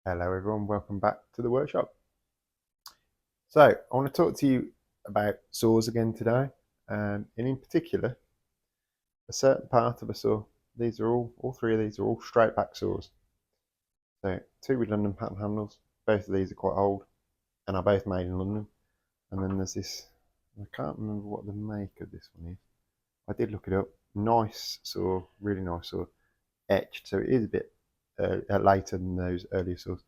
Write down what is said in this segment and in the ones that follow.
Hello everyone, welcome back to the workshop. So I want to talk to you about saws again today, and in particular a certain part of a saw. These are all three of these are all straight back saws. So two with London pattern handles. Both of these are quite old and are both made in London. And then there's this, I can't remember what the make of this one is. I did look it up. Nice saw, really nice saw, etched, so it is a bit later than those earlier saws.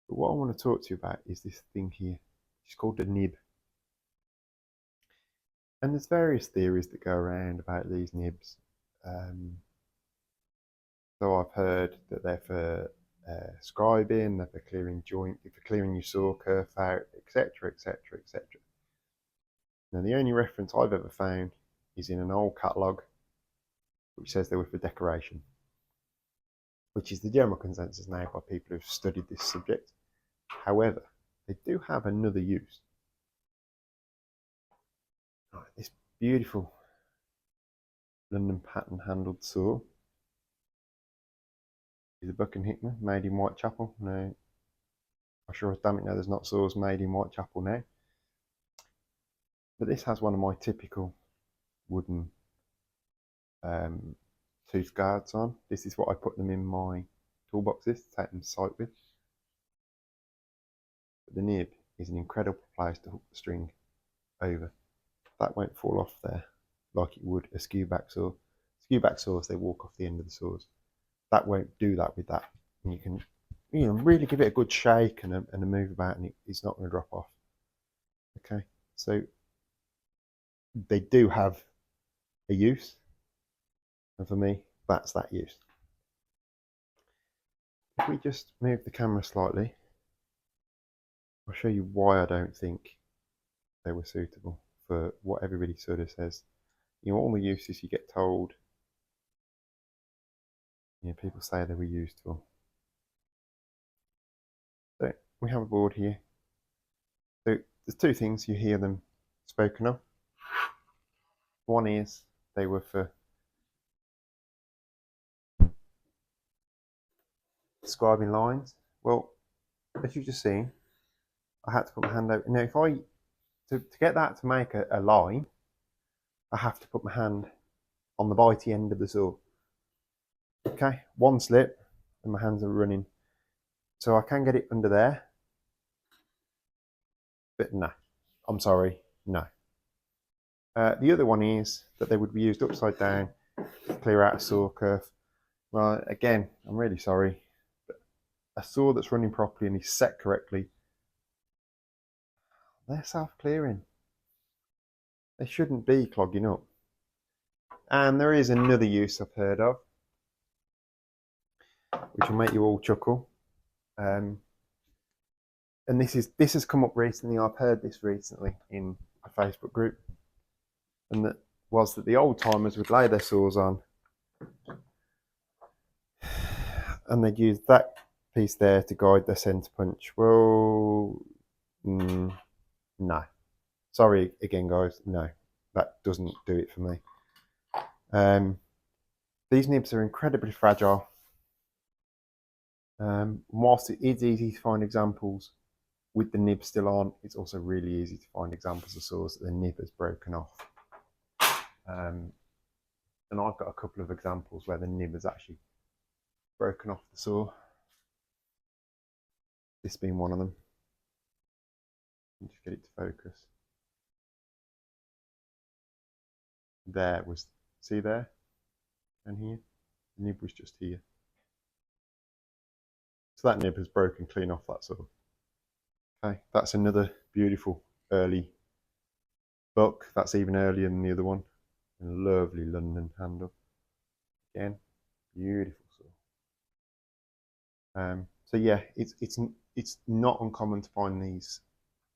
But what I want to talk to you about is this thing here. It's called a nib. And there's various theories that go around about these nibs. So I've heard that they're for scribing, they're for clearing joint, for clearing your saw kerf out, etc., etc., etc. Now the only reference I've ever found is in an old catalogue which says they were for decoration, which is the general consensus now by people who've studied this subject. However, they do have another use. Right, this beautiful London pattern handled saw is a Buck and Hickman made in Whitechapel. Now, I sure as damn it know there's not saws made in Whitechapel now. But this has one of my typical wooden tooth guards on. This is what I put them in my toolboxes to take them to site with. But the nib is an incredible place to hook the string over. That won't fall off there like it would a skew back saw. Skew back saws, they walk off the end of the saws. That won't do that with that. And you can really give it a good shake and a move about, and it's not going to drop off. Okay, so they do have a use, and for me, that's that use. If we just move the camera slightly, I'll show you why I don't think they were suitable for what everybody sort of says. All the uses you get told, people say they were used for. So we have a board here. So there's two things you hear them spoken of. One is they were for scribing lines. Well, as you've just seen, I had to put my hand over. Now, if to get that to make a line, I have to put my hand on the bitey end of the saw. Okay, one slip and my hands are running. So I can get it under there, but no, I'm sorry, no. The other one is that they would be used upside down to clear out a saw kerf. Well, again, I'm really sorry, but a saw that's running properly and is set correctly, they're self-clearing. They shouldn't be clogging up. And there is another use I've heard of, which will make you all chuckle. And this has come up recently. I've heard this recently in a Facebook group, and that was that the old timers would lay their saws on, and they'd use that piece there to guide their centre punch. Well, no. Sorry again, guys. No, that doesn't do it for me. These nibs are incredibly fragile. Whilst it is easy to find examples with the nib still on, it's also really easy to find examples of saws that the nib has broken off. And I've got a couple of examples where the nib has actually broken off the saw. This being one of them. Just get it to focus. There was, see there? And here? The nib was just here. So that nib has broken clean off that saw. Okay, that's another beautiful early buck. That's even earlier than the other one. And a lovely London handle. Again, beautiful saw. So yeah, it's not uncommon to find these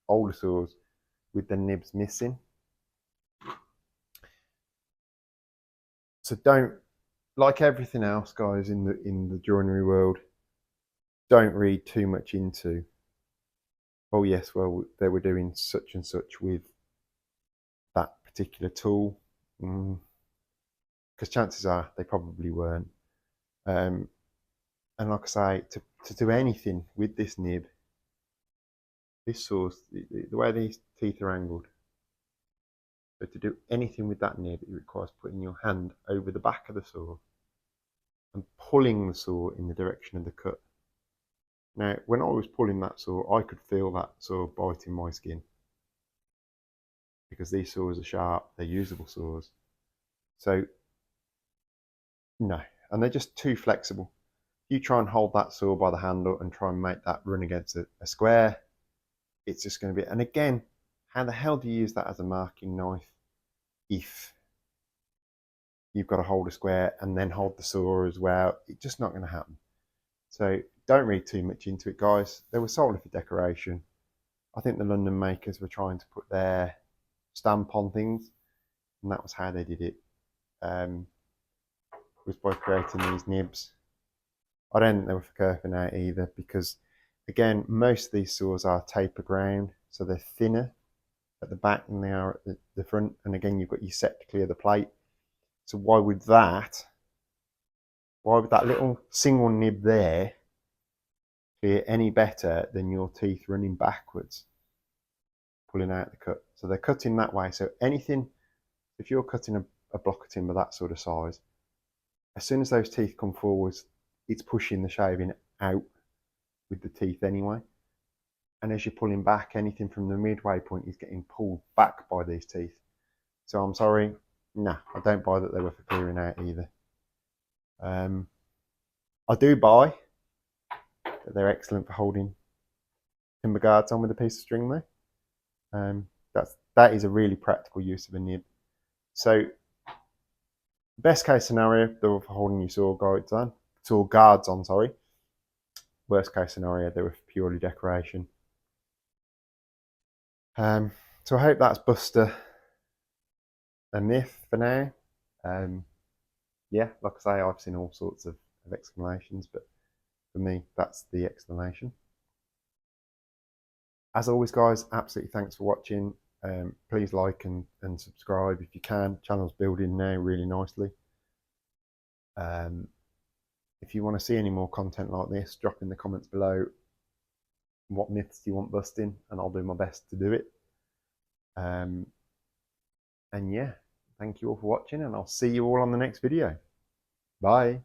older saws with the nibs missing. So don't, like everything else, guys, in the joinery world, don't read too much into, oh yes, well they were doing such and such with that particular tool, because chances are they probably weren't. And And like I say, to do anything with this nib, this saw's, the way these teeth are angled, so to do anything with that nib, it requires putting your hand over the back of the saw and pulling the saw in the direction of the cut. Now, when I was pulling that saw, I could feel that saw biting my skin, because these saws are sharp, they're usable saws. So, no, and they're just too flexible. If you try and hold that saw by the handle and try and make that run against a square, it's just going to be, and again, how the hell do you use that as a marking knife if you've got to hold a square and then hold the saw as well? It's just not going to happen. So don't read too much into it, guys. They were solely for decoration. I think the London makers were trying to put their stamp on things, and that was how they did it, was by creating these nibs. I don't think they were for curving out either, because again, most of these saws are taper ground, so they're thinner at the back than they are at the front. And again, you've got your set to clear the plate. So why would that little single nib there clear any better than your teeth running backwards, pulling out the cut? So they're cutting that way. So anything, if you're cutting a block of timber that sort of size, as soon as those teeth come forwards, it's pushing the shaving out with the teeth anyway. And as you're pulling back, anything from the midway point is getting pulled back by these teeth. So I'm sorry, no, I don't buy that they were for clearing out either. I do buy that they're excellent for holding timber guards on with a piece of string though. That is a really practical use of a nib. So best case scenario, they were for holding your saw guards on, sorry. Worst case scenario, they were for purely decoration. So I hope that's bust a myth for now. Yeah, like I say, I've seen all sorts of explanations, but for me, that's the explanation. As always, guys, absolutely thanks for watching. Please like and subscribe if you can. Channel's building now really nicely. If you want to see any more content like this, drop in the comments below what myths do you want busting, and I'll do my best to do it. And yeah, thank you all for watching, and I'll see you all on the next video. Bye.